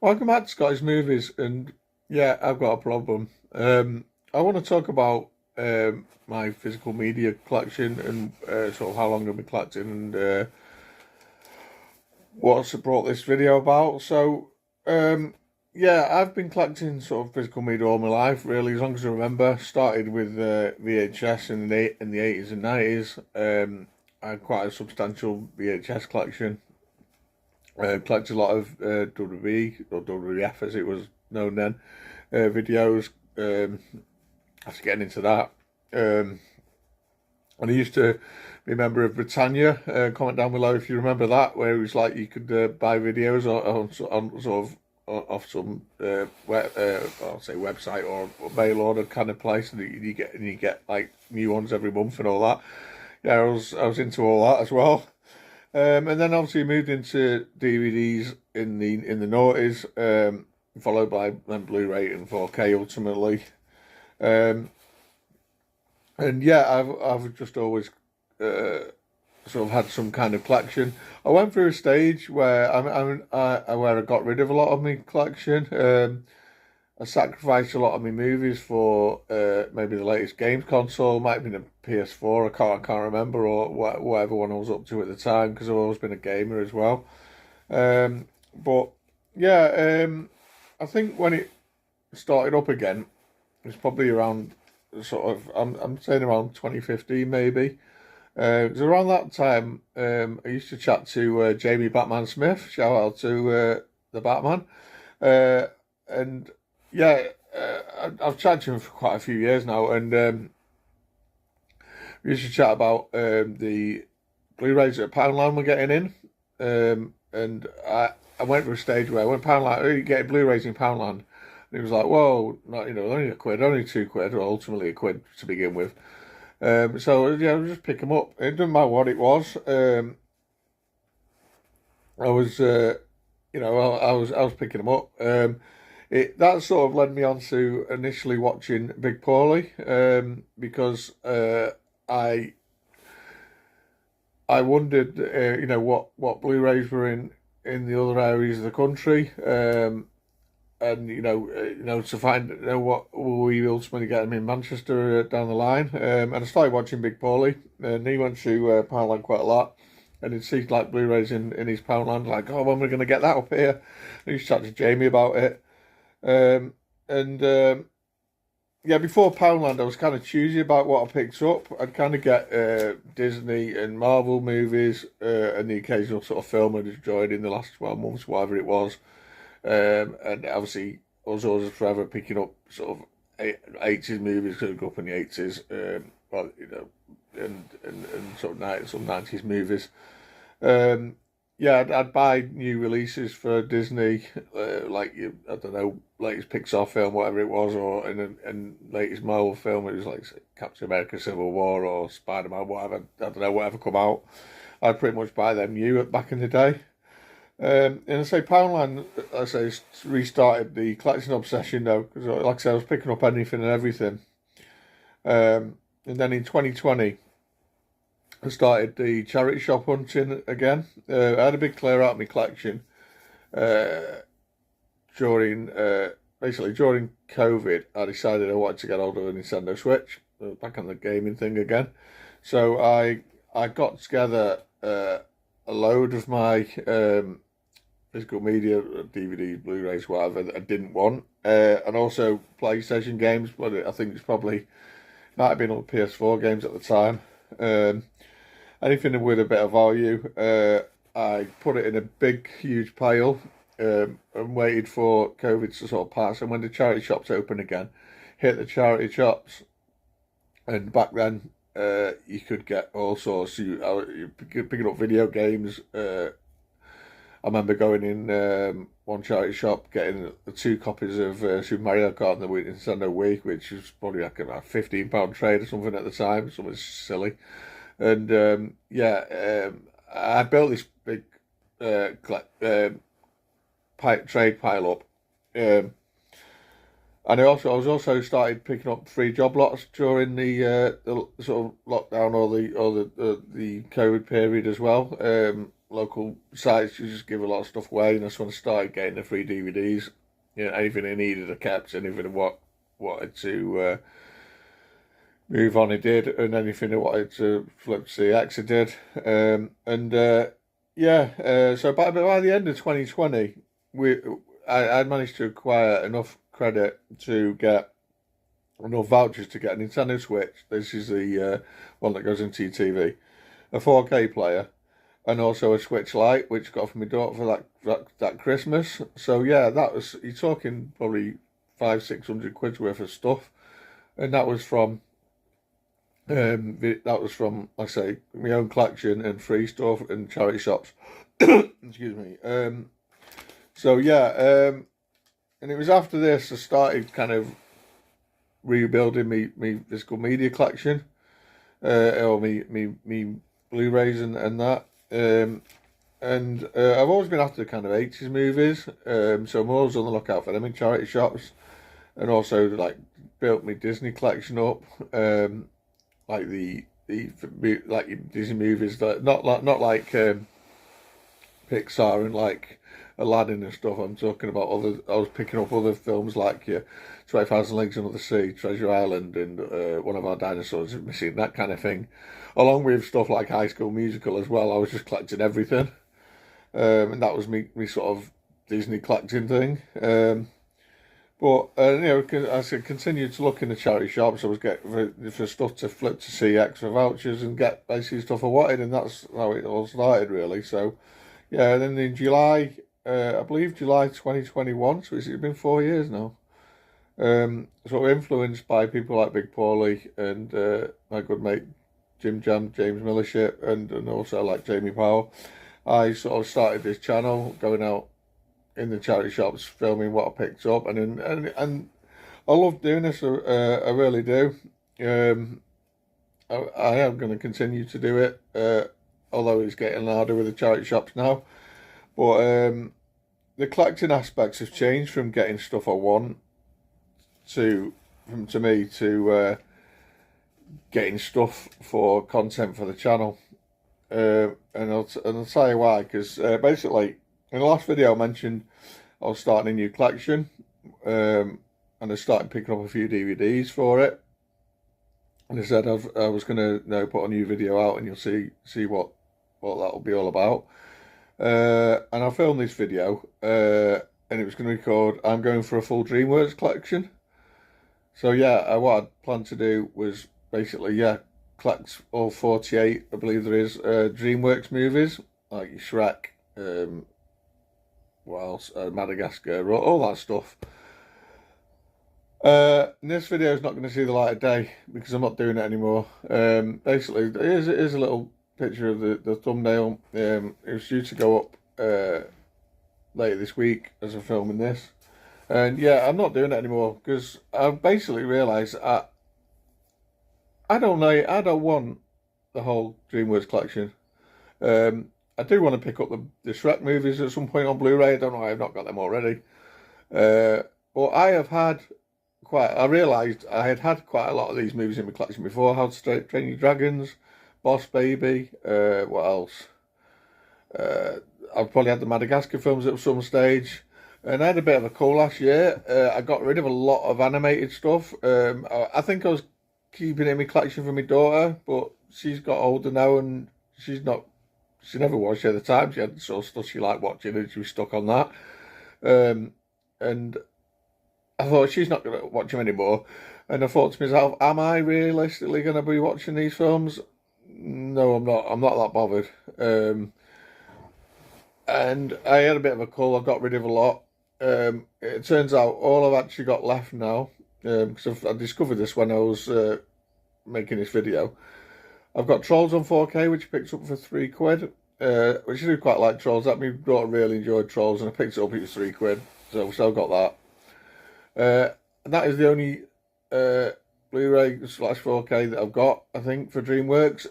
Welcome back to Scottish Movies, and yeah, I've got a problem. I want to talk about my physical media collection and sort of how long I've been collecting and what's brought this video about. Um, yeah, I've been collecting sort of physical media all my life, really, as long as I remember. Started with VHS in the 80s and 90s. I had quite a substantial VHS collection. Collected a lot of WWE or WWF as it was known then, videos. After getting into that, and I used to be a member of Britannia. Comment down below if you remember that, where it was like you could buy videos on sort of off some I'll say website or mail order kind of place, and you get like new ones every month and all that. Yeah, I was into all that as well. And then obviously moved into DVDs in the noughties, followed by then Blu-ray and 4K ultimately. Um, and yeah, I've just always sort of had some kind of collection. I went through a stage where where I got rid of a lot of my collection. I sacrificed a lot of my movies for maybe the latest games console. Might have been a PS4. I can't remember, or whatever one I was up to at the time, because I've always been a gamer as well. But yeah, I think when it started up again, it was probably around sort of I'm saying around 2015 maybe. It was around that time. I used to chat to Jamie Batman Smith. Shout out to the Batman. And yeah, I've chatted to him for quite a few years now, and we used to chat about the Blu-rays that Poundland were getting in, and I went through a stage where when Poundland, you get Blu-rays in Poundland, and he was like, "Whoa, not only a quid, only £2, or ultimately a quid to begin with." So yeah, I would just pick them up. It didn't matter what it was. I was, I was picking them up. That sort of led me on to initially watching Big Paulie, because I wondered, what Blu-rays were in the other areas of the country, and to find what will we ultimately get them in Manchester down the line. And I started watching Big Paulie, and he went to Poundland quite a lot. And he'd see like Blu-rays in his Poundland, like, oh, when we're going to get that up here. And he used to chat to Jamie about it. And yeah, before Poundland, I was kind of choosy about what I picked up. I'd kind of get Disney and Marvel movies, and the occasional sort of film I'd enjoyed in the last 12 months, whatever it was. And obviously, I was always forever picking up sort of 80s movies, because I grew up in the 80s, and sort of some 90s movies. Yeah, I'd buy new releases for Disney, I don't know, latest Pixar film, whatever it was, or in latest Marvel film. It was like Captain America: Civil War or Spider-Man, whatever. I don't know, whatever come out. I'd pretty much buy them new back in the day. And I say Poundland, I say, restarted the collecting obsession though, because like I said, I was picking up anything and everything. And then in 2020. I started the charity shop hunting again. I had a big clear out of my collection uh, during COVID. I decided I wanted to get hold of a Nintendo Switch, back on the gaming thing again. So I got together a load of my physical media, DVDs, Blu-rays, whatever, that I didn't want, and also PlayStation games. But I think it's probably might have been all PS4 games at the time. Anything with a bit of value. I put it in a big, huge pile, and waited for COVID to sort of pass. And when the charity shops open again, hit the charity shops. And back then, you could get all sorts. You picking up video games. I remember going in one charity shop, getting the two copies of Super Mario Kart and the Nintendo Wii, which was probably like a £15 trade or something at the time, something silly. And I built this big trade pile up, and I was also started picking up free job lots during the sort of lockdown or the COVID period as well. local sites you just give a lot of stuff away, and that's when I started getting the free DVDs. You know, anything I needed I kept, anything I wanted to move on I did, and anything I wanted to flip to CX I did. So by the end of 2020, I managed to acquire enough credit to get enough vouchers to get a Nintendo Switch. This is the one that goes into your TV, a 4K player, and also a Switch Lite, which I got for my daughter for that Christmas. So yeah, you're talking probably 500-600 quid worth of stuff, and that was from like I say, my own collection and free stuff and charity shops. Excuse me. And it was after this I started kind of rebuilding me physical media collection, or me Blu-rays and that. I've always been after kind of 80s movies, so I'm always on the lookout for them in charity shops, and also like built my Disney collection up, like the like Disney movies that not like Pixar and like Aladdin and stuff. I'm talking about I was picking up other films like 20,000 Leagues Under the Sea, Treasure Island, and One of Our Dinosaurs Is Missing, that kind of thing. Along with stuff like High School Musical as well. I was just collecting everything, and that was me sort of Disney collecting thing. As I continued to look in the charity shops, I was getting for stuff to flip to CX for vouchers and get basically stuff I wanted, and that's how it all started really. So yeah, then in July, I believe July 2021, so it's been 4 years now. Sort of influenced by people like Big Paulie and my good mate Jim Jam, James Millership, and also like Jamie Powell. I sort of started this channel, going out in the charity shops, filming what I picked up, and I love doing this. I really do. I am going to continue to do it, although it's getting harder with the charity shops now. But the collecting aspects have changed from getting stuff I want to getting stuff for content for the channel. And I'll tell you why, because basically in the last video I mentioned I was starting a new collection, and I started picking up a few DVDs for it, and I said I was going to put a new video out, and you'll see what that'll be all about. And I filmed this video, and it was going to be called I'm Going for a Full DreamWorks Collection. So yeah, what I'd planned to do was basically collect all 48, I believe there is, DreamWorks movies, like Shrek, what else, Madagascar, all that stuff. This video is not going to see the light of day because I'm not doing it anymore. Basically, here's a little picture of the thumbnail. It was due to go up later this week as I'm filming this. And yeah, I'm not doing it anymore because I basically realised I don't know, I don't want the whole DreamWorks collection. I do want to pick up the Shrek movies at some point on Blu-ray. I don't know why I've not got them already. But I realised I had quite a lot of these movies in my collection before. How to Train Your Dragons, Boss Baby, what else? I've probably had the Madagascar films at some stage. And I had a bit of a call last year. I got rid of a lot of animated stuff. I think I was keeping it in my collection for my daughter, but she's got older now and she never watched it at the time. She had sort of stuff she liked watching and she was stuck on that. And I thought, she's not going to watch them anymore. And I thought to myself, am I realistically going to be watching these films? No, I'm not. I'm not that bothered. And I had a bit of a cull. I got rid of a lot. It turns out all I've actually got left now, because I discovered this when I was making this video. I've got Trolls on 4K, which I picked up for £3, which I do quite like Trolls. That my daughter really enjoyed Trolls, and I picked it up, it was £3, so I've still got that. And that is the only Blu-ray / 4K that I've got, I think, for DreamWorks.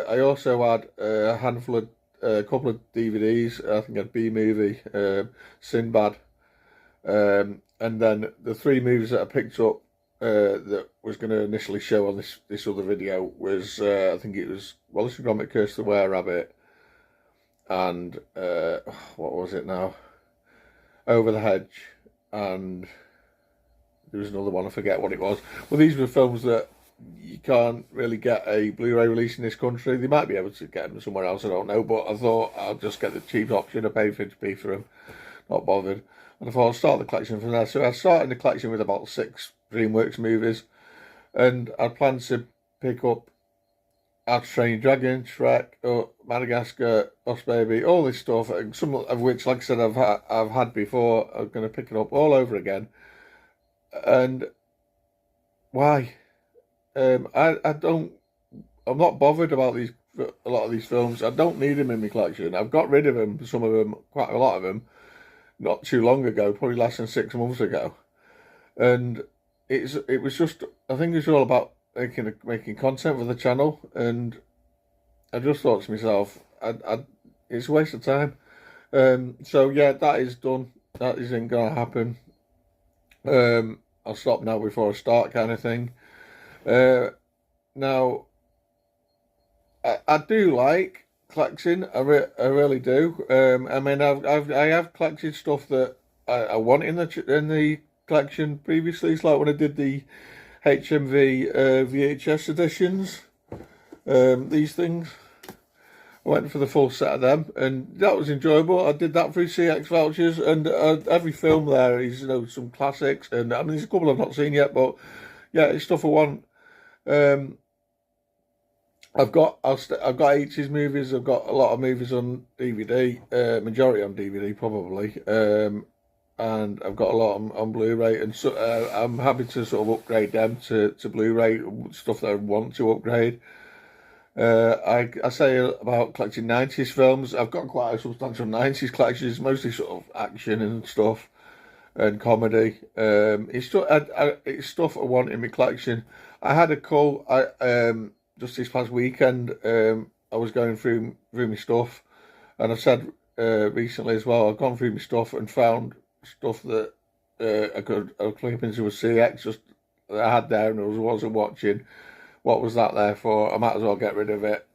I also had a couple of DVDs. I think I had B-Movie, Sinbad, and then the 3 movies that I picked up that was going to initially show on this other video was, I think it was Wallace and Gromit: Curse of the Were-Rabbit, and what was it now? Over the Hedge, and there was another one, I forget what it was. Well, these were films that you can't really get a Blu-ray release in this country. They might be able to get them somewhere else, I don't know, but I thought I'll just get the cheap option. I paid 50p for them, not bothered. And I thought I'll start the collection from there. So I started the collection with about 6 DreamWorks movies, and I planned to pick up How to Train Your Dragon, Shrek, Madagascar, Us Baby, all this stuff, and some of which, like I said, I've had before. I'm going to pick it up all over again. And why? I don't. I'm not bothered about a lot of these films. I don't need them in my collection. I've got rid of them. Some of them, quite a lot of them, not too long ago, probably less than 6 months ago. And it was just. I think it's all about making content for the channel, and I just thought to myself, it's a waste of time. So yeah, that is done. That isn't gonna happen. I'll stop now before I start, kind of thing. Now, I do like collecting. I really do. I mean, I have collected stuff that I want in the collection previously. It's like when I did the HMV VHS editions. These things. I went for the full set of them, and that was enjoyable. I did that through CX Vouchers, and every film there is, some classics, and I mean, there's a couple I've not seen yet, but yeah, it's stuff I want. I've got 80s movies. I've got a lot of movies on DVD, majority on DVD probably, and I've got a lot on Blu-ray, and so I'm happy to sort of upgrade them to Blu-ray stuff that I want to upgrade. I say about collecting 90s films. I've got quite a substantial 90s collection. It's mostly sort of action and stuff and comedy. It's stuff I want in my collection. I had a call just this past weekend. I was going through my stuff, and I've said recently as well, I've gone through my stuff and found stuff that I could clip into a CX just that I had there and I wasn't watching. What was that there for? I might as well get rid of it.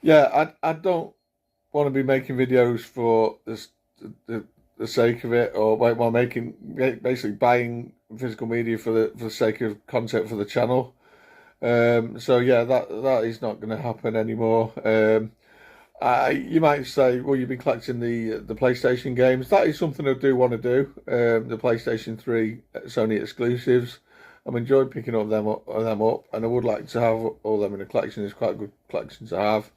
Yeah, I don't want to be making videos for the sake of it, or while basically buying physical media for the sake of content for the channel. So yeah, that is not going to happen anymore. You might say, well, you've been collecting the PlayStation games. That is something I do want to do. The PlayStation 3 Sony exclusives. I'm enjoying picking them up, and I would like to have all them in a collection. It's quite a good collection to have.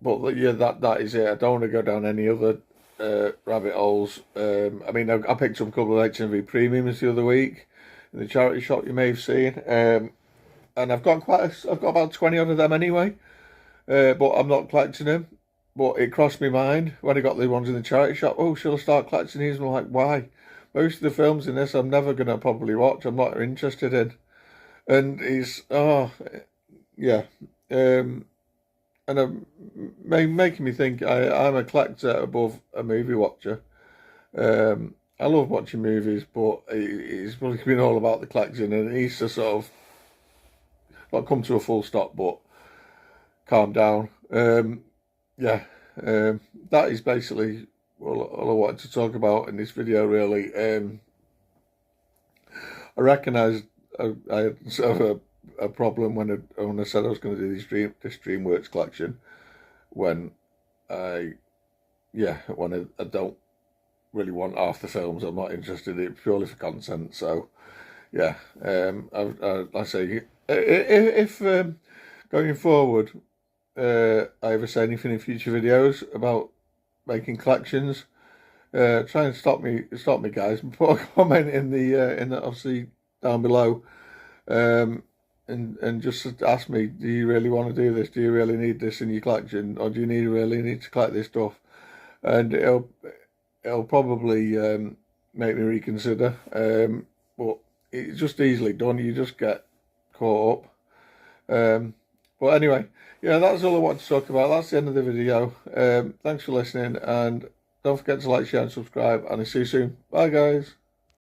But yeah, that is it. I don't want to go down any other rabbit holes. I mean, I picked up a couple of HMV premiums the other week in the charity shop. You may have seen, and I've got about 20 odd of them anyway. But I'm not collecting them. But it crossed my mind when I got the ones in the charity shop. Oh, shall I start collecting these? And I'm like, why? Most of the films in this I'm never going to probably watch. I'm not interested in. And yeah. And making me think I'm a collector above a movie watcher. I love watching movies, but it's probably been all about the collection, and it needs to sort of not come to a full stop, but calm down. Yeah, that is basically all I wanted to talk about in this video, really. I recognised I had sort of a problem when I said I was going to do this DreamWorks collection, when I don't really want half the films. I'm not interested in it purely for content. So yeah, I say if going forward, I ever say anything in future videos about making collections, try and stop me guys, and put a comment in the obviously down below, and just ask me, do you really want to do this? Do you really need this in your collection, or do you really need to collect this stuff? And it'll probably make me reconsider. But it's just easily done. You just get caught up. But anyway, yeah, that's all I want to talk about. That's the end of the video. Thanks for listening, and don't forget to like, share, and subscribe. And I'll see you soon. Bye, guys.